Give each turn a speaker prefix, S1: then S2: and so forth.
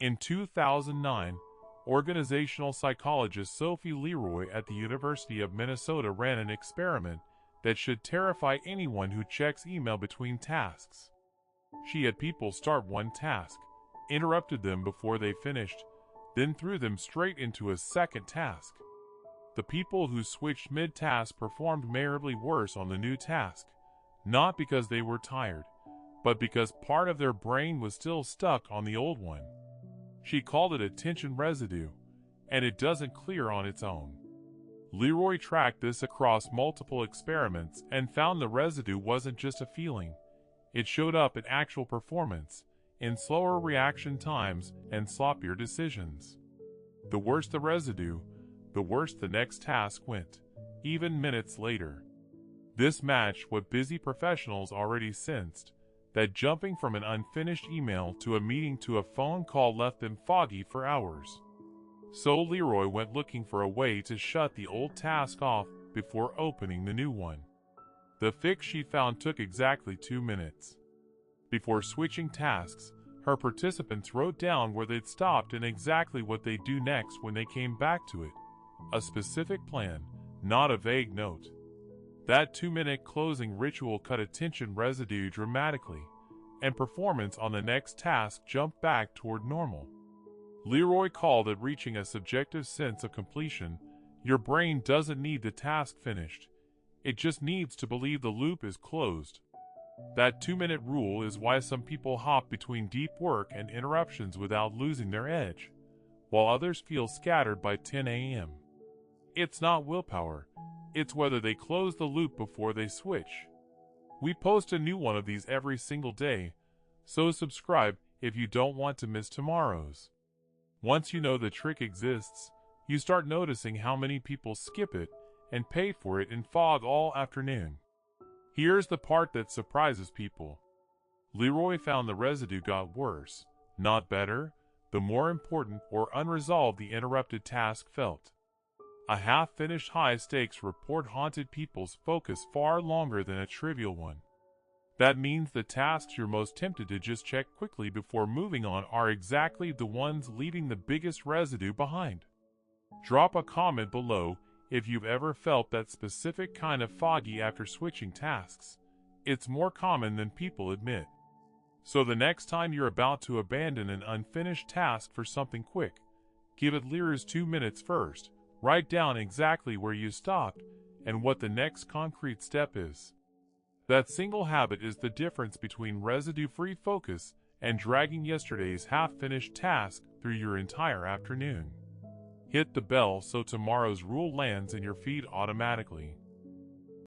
S1: In 2009, organizational psychologist Sophie Leroy at the University of Minnesota ran an experiment that should terrify anyone who checks email between tasks. She had people start one task, interrupted them before they finished, then threw them straight into a second task. The people who switched mid-task performed measurably worse on the new task, not because they were tired, but because part of their brain was still stuck on the old one. She called it attention residue, and it doesn't clear on its own. Leroy tracked this across multiple experiments and found the residue wasn't just a feeling. It showed up in actual performance, in slower reaction times and sloppier decisions. The worse the residue, the worse the next task went, even minutes later. This matched what busy professionals already sensed, that jumping from an unfinished email to a meeting to a phone call left them foggy for hours. So Leroy went looking for a way to shut the old task off before opening the new one. The fix she found took exactly 2 minutes. Before switching tasks, her participants wrote down where they'd stopped and exactly what they'd do next when they came back to it. A specific plan, not a vague note. That 2-minute closing ritual cut attention residue dramatically, and performance on the next task jumped back toward normal. Leroy called it reaching a subjective sense of completion. Your brain doesn't need the task finished. It just needs to believe the loop is closed. That 2-minute rule is why some people hop between deep work and interruptions without losing their edge, while others feel scattered by 10 a.m. It's not willpower. It's whether they close the loop before they switch. We post a new one of these every single day, so subscribe if you don't want to miss tomorrow's. Once you know the trick exists, you start noticing how many people skip it and pay for it in fog all afternoon. Here's the part that surprises people. Leroy found the residue got worse, not better, the more important or unresolved the interrupted task felt. A half-finished high-stakes report haunted people's focus far longer than a trivial one. That means the tasks you're most tempted to just check quickly before moving on are exactly the ones leaving the biggest residue behind. Drop a comment below if you've ever felt that specific kind of foggy after switching tasks. It's more common than people admit. So the next time you're about to abandon an unfinished task for something quick, give it Leroy's 2 minutes first. Write down exactly where you stopped and what the next concrete step is. That single habit is the difference between residue-free focus and dragging yesterday's half-finished task through your entire afternoon. Hit the bell so tomorrow's rule lands in your feed automatically.